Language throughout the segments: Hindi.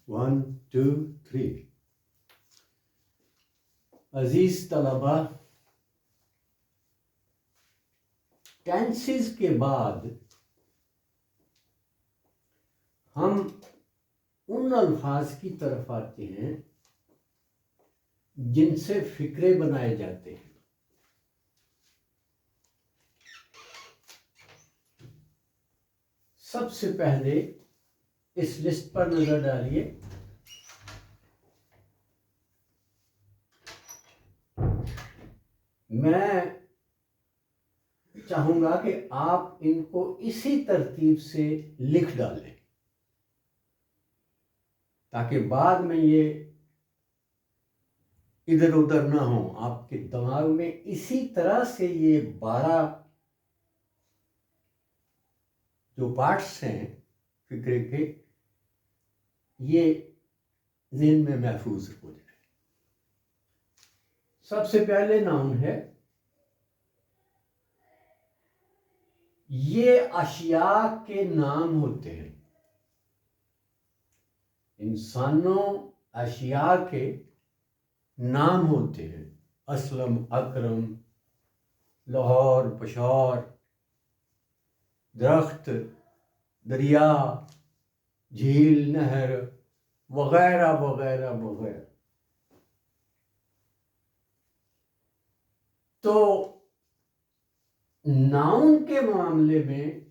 1 2 3 अजीज तलबा, टेंसेस के बाद हम उन अल्फाज की तरफ आते हैं जिनसे फिक्रे बनाए जाते हैं। सबसे पहले इस लिस्ट पर नजर डालिए। मैं चाहूंगा कि आप इनको इसी तरतीब से लिख डालें ताकि बाद में ये इधर उधर ना हो, आपके दिमाग में इसी तरह से ये 12 जो पार्ट्स हैं फिक्रे के, ये ज़हन में महफूज हो जाए। सबसे पहले नाउन है, ये अशिया के नाम होते हैं। इंसानों अशिया के नाम होते हैं। असलम, अकरम, लाहौर, पशौर, दरख्त, दरिया, झील, नहर वगैरह वगैरह वगैरह। तो नाउन के मामले में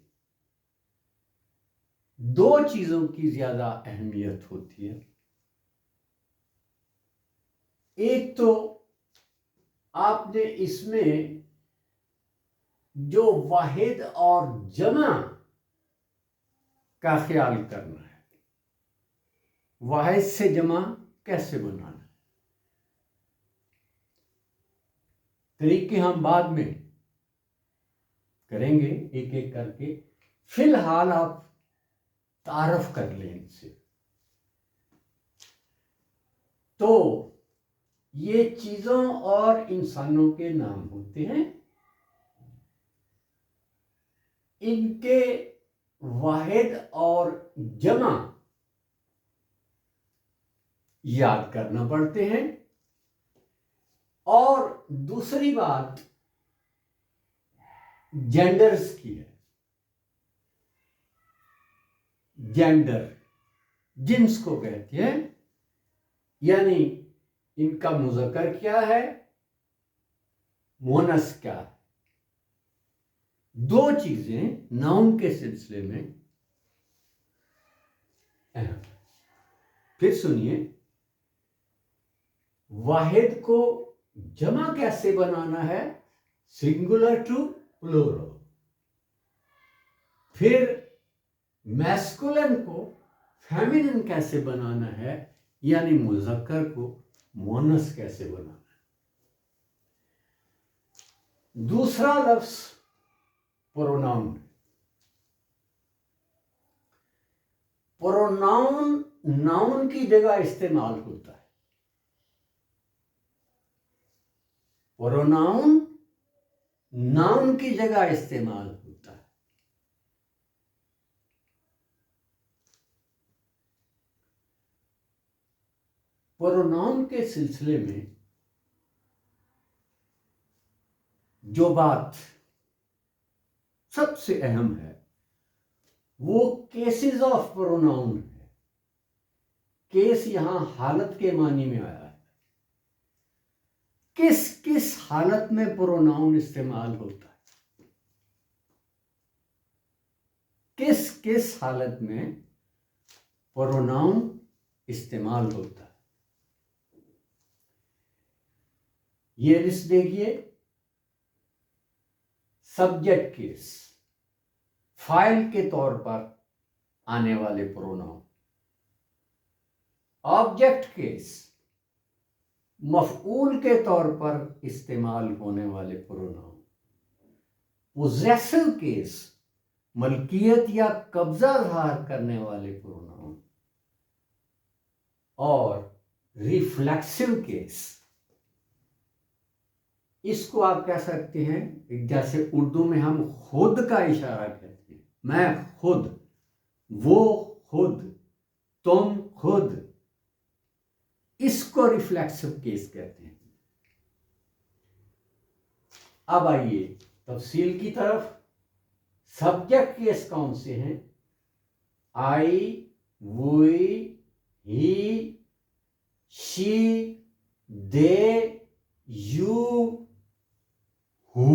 दो चीजों की ज्यादा अहमियत होती है। एक तो आपने इसमें जो वाहिद और जमा का ख्याल करना है, वाहिद से जमा कैसे बनाना है। तरीके हम बाद में करेंगे एक एक करके। फिलहाल आप तारफ कर लें इनसे। तो ये चीजों और इंसानों के नाम होते हैं। इनके वाहिद और जमा याद करना पड़ते हैं। और दूसरी बात जेंडर्स की है। जेंडर जिन्स को कहते हैं, यानी इनका मुज़क्कर क्या है, मुअन्नस क्या है। दो चीजें नाउन के सिलसिले में अहम। फिर सुनिए, वाहिद को जमा कैसे बनाना है, सिंगुलर टू प्लूरल। फिर मैस्कुलिन को फेमिनिन कैसे बनाना है, यानी मुज़क्कर को मुअन्नस कैसे बनाना है। दूसरा लफ्ज प्रोनाउन। प्रोनाउन नाउन की जगह इस्तेमाल होता है। प्रोनाउन नाउन की जगह इस्तेमाल होता है। प्रोनाउन के सिलसिले में जो बात सबसे अहम है वो केसेस ऑफ प्रोनाउन है। केस यहां हालत के मानी में आया है। किस किस हालत में प्रोनाउन इस्तेमाल होता है, किस किस हालत में प्रोनाउन इस्तेमाल होता है। ये लिस्ट देखिए। सब्जेक्ट केस, फाइल के तौर पर आने वाले प्रोनाउन। ऑब्जेक्ट केस, मफऊल के तौर पर इस्तेमाल होने वाले प्रोनाउन। पोजेसिव केस, मलकियत या कब्जा ज़ाहिर करने वाले प्रोनाउन। और रिफ्लेक्सिव केस, इसको आप कह सकते हैं जैसे उर्दू में हम खुद का इशारा कहते हैं। मैं खुद, वो खुद, तुम खुद, इसको रिफ्लेक्सिव केस कहते हैं। अब आइए तफसील की तरफ। सब्जेक्ट केस कौन से हैं? I, we, he, she, they, you, who.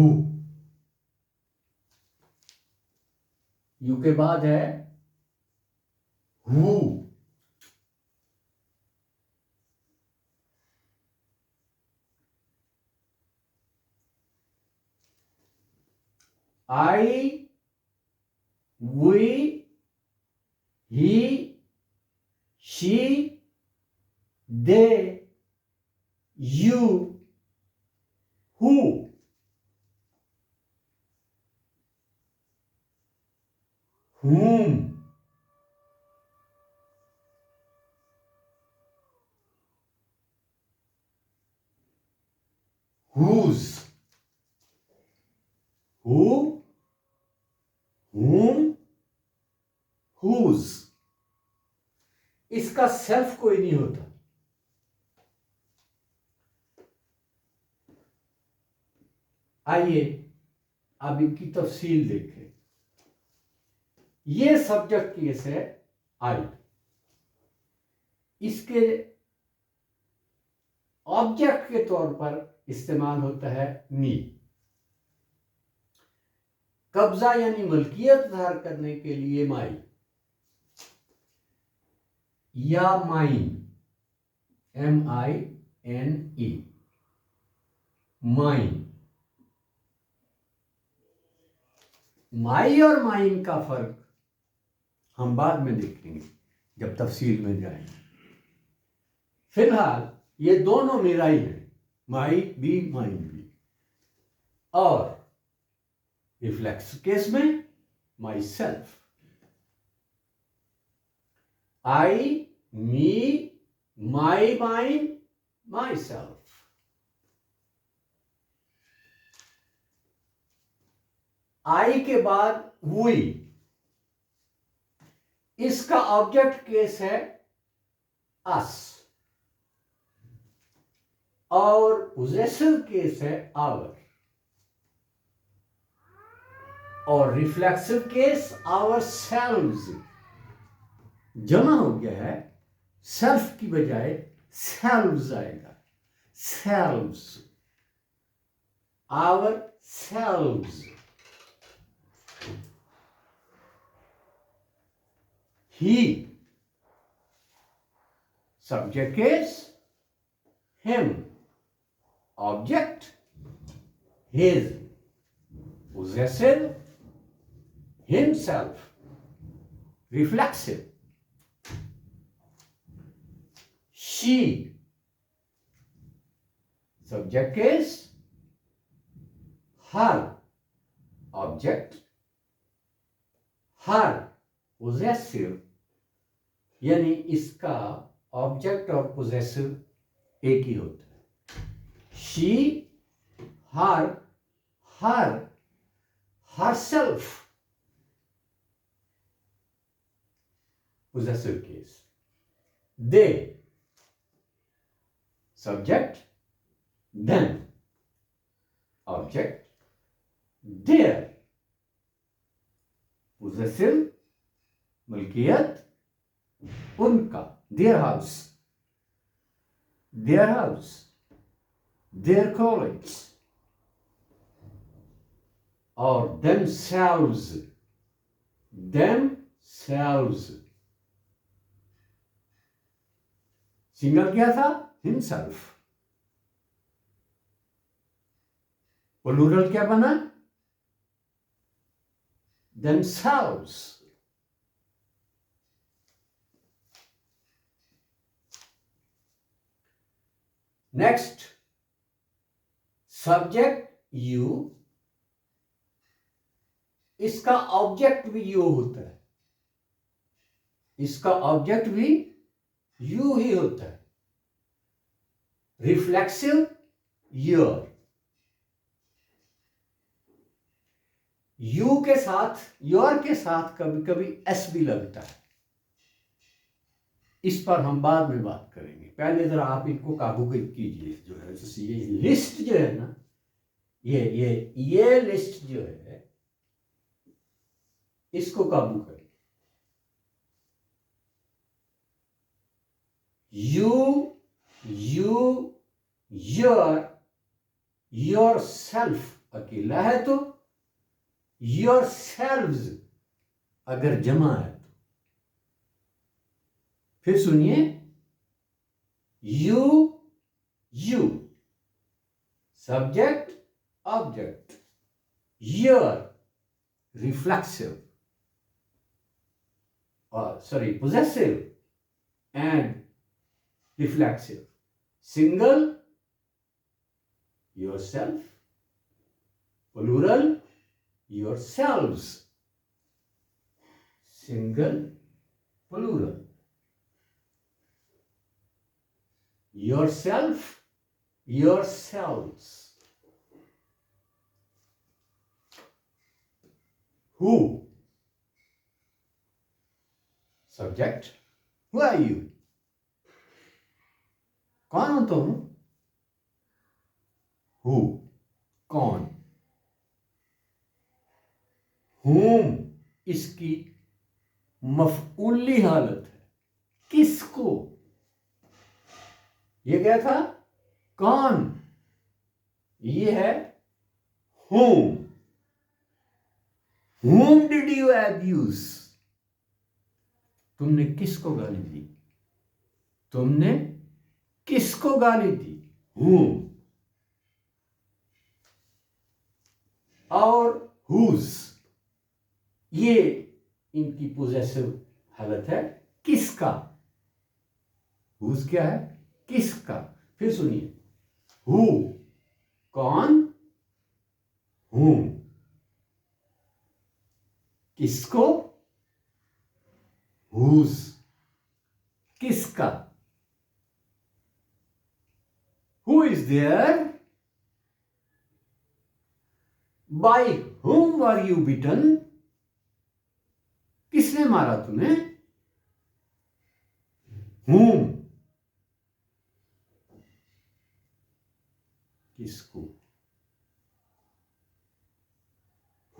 You के बाद है who. I, we, he, she, they, you, who. whom, whose, who, whom, whose। इसका सेल्फ कोई नहीं होता। आइए अब इनकी तफसील देखें। ये सब्जेक्ट केस है आई। इसके ऑब्जेक्ट के तौर पर इस्तेमाल होता है मी। कब्जा यानी मलकियत धार करने के लिए माई या माइन, MINE, माइन। माई और माइन का फर्क हम बाद में देखेंगे जब तफसील में जाएंगे। फिलहाल ये दोनों मेरा ही है, माई भी माइन भी। और रिफ्लेक्स केस में myself, I, me, my mine, myself. I के बाद वी। इसका ऑब्जेक्ट केस है अस और पोजेसिव केस है आवर। और रिफ्लेक्सिव केस आवर सेल्व्स। जमा हो गया है, सेल्फ की बजाय सेल्व्स आएगा। Selves, ourselves. He, subject case him, object his, possessive himself, reflexive she, subject case her, object her, possessive यानी इसका ऑब्जेक्ट और पोजेसिव एक ही होता है। She, her, her, herself, possessive case. They, subject them, object their, possessive मलकियत उनका, their house, their house, their college, और themselves, themselves। सिंगल क्या था? himself। प्लूरल क्या बना? themselves। Next, subject you. इसका ऑब्जेक्ट भी यू होता है। इसका ऑब्जेक्ट भी यू ही होता है। Reflexive your. यू के साथ, योर के साथ कभी कभी एस भी लगता है। इस पर हम बाद में बात करेंगे। पहले जरा आप इनको काबू कीजिए। जो है ये लिस्ट जो है ना, ये लिस्ट जो है, इसको काबू करें। यू योर सेल्फ अकेला है तो, योर सेल्व्स अगर जमा है तो। फिर सुनिए, you subject object, your reflexive possessive and reflexive, single yourself, plural yourselves, single plural, yourself yourselves, who subject, who are you, कौन हो तुम, who कौन, whom इसकी मफऊली हालत है, किसको, ये क्या था, कौन, ये है whom did you abuse, तुमने किसको गाली दी, तुमने किसको गाली दी, whom, और whose, ये इनकी पोजेसिव हालत है, किसका, whose क्या है, किसका। फिर सुनिए, who कौन, whom किसको, whose किसका, who is there, by whom were you beaten, किसने मारा तुम्हें, whom किसको,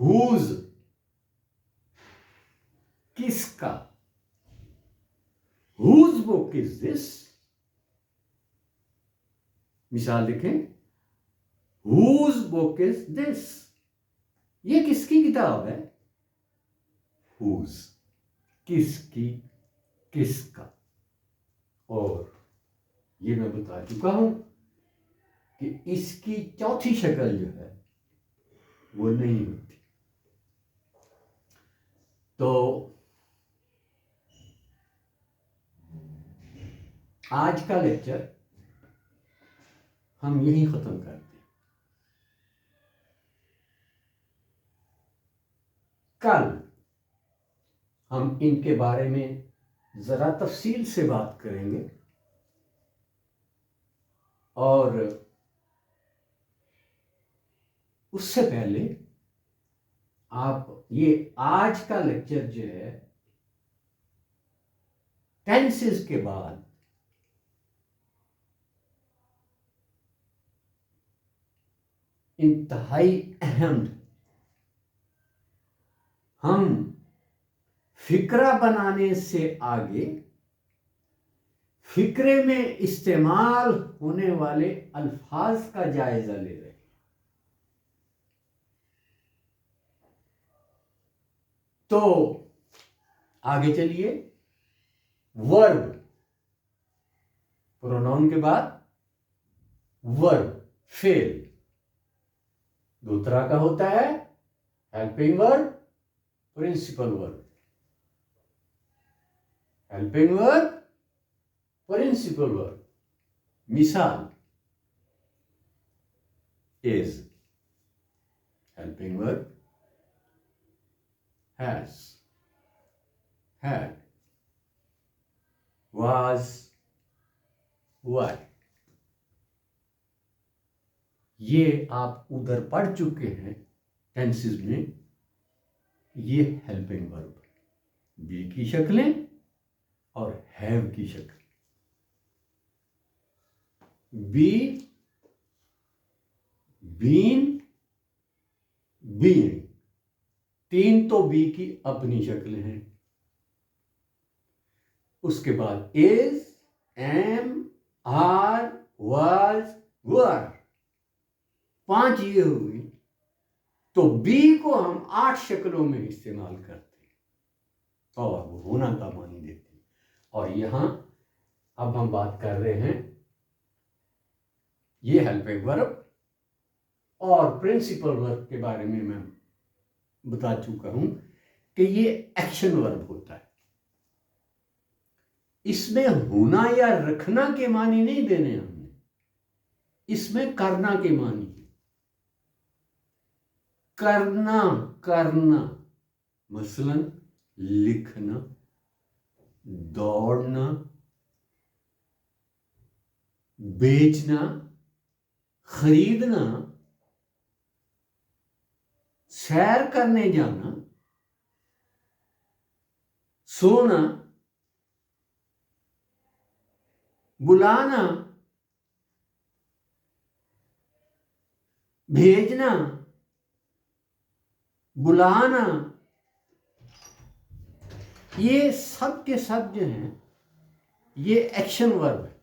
whose किसका, whose book is this, मिसाल देखें, whose book is this, ये किसकी किताब है, whose किसकी, किसका। और ये मैं बता चुका हूं कि इसकी चौथी शक्ल जो है वो नहीं होती। तो आज का लेक्चर हम यहीं खत्म करते हैं। कल हम इनके बारे में जरा तफसील से बात करेंगे और उससे पहले आप ये आज का लेक्चर जो है टेंसेस के बाद इंतहाई अहम, हम फिक्रा बनाने से आगे फिक्रे में इस्तेमाल होने वाले अल्फाज का जायजा ले रहे हैं। तो आगे चलिए, वर्ब, प्रोनाउन के बाद वर्ब, फेल, दो तरह का होता है, helping verb, principal verb. Helping verb, principal verb. मिसाल, is, helping verb, has, had, was, were। ये आप उधर पढ़ चुके हैं टेंसेस में। ये हेल्पिंग वर्ब, बी की शक्लें और हैव की शक्ल। बी, बीन, बीइंग, तीन तो बी की अपनी शक्लें हैं। उसके बाद इज, एम, आर, वाज, वर, 5 ये हो गई। तो बी को हम 8 शक्लों में इस्तेमाल करते हैं और वो होना का मानी देते हैं। और यहां अब हम बात कर रहे हैं, ये हेल्पिंग वर्ब और प्रिंसिपल वर्ब के बारे में मैं बता चुका हूं कि ये एक्शन वर्ब होता है। इसमें होना या रखना के मानी नहीं देने हमने, इसमें करना के मानी है। करना, करना, मसलन लिखना, दौड़ना, बेचना, खरीदना, सैर करने जाना, सोना, बुलाना, भेजना, बुलाना, ये सब के सब जो हैं ये एक्शन वर्ब है,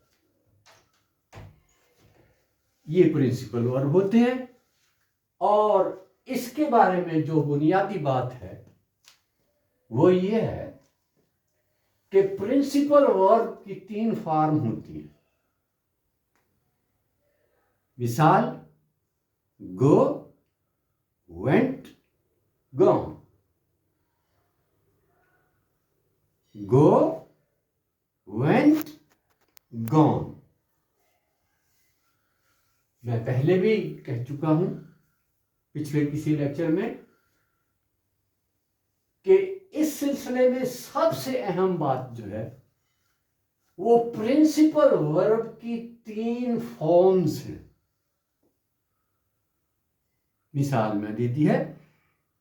ये प्रिंसिपल वर्ब होते हैं। और इसके बारे में जो बुनियादी बात है वो ये है कि प्रिंसिपल वर्ब की 3 फॉर्म होती हैं। मिसाल, गो, वेंट, गॉन। गो, वेंट, गॉन। मैं पहले भी कह चुका हूं पिछले किसी लेक्चर में कि इस सिलसिले में सबसे अहम बात जो है वो प्रिंसिपल वर्ब की 3 फॉर्म्स हैं। मिसाल में देती है,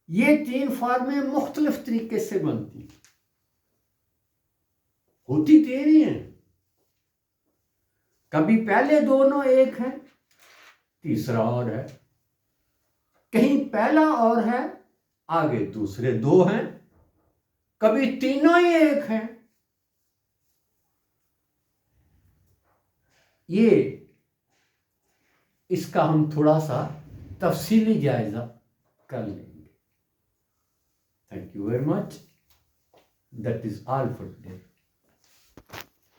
ये 3 फॉर्में मुख्तलिफ तरीके से बनती हैं, होती 3 ही हैं। कभी पहले दोनों एक हैं, तीसरा और है, कहीं पहला और है, आगे दूसरे 2 हैं, कभी तीनों ही एक हैं। ये इसका हम थोड़ा सा तफसीली जायजा कर लेंगे। Thank you very much. That is all for today.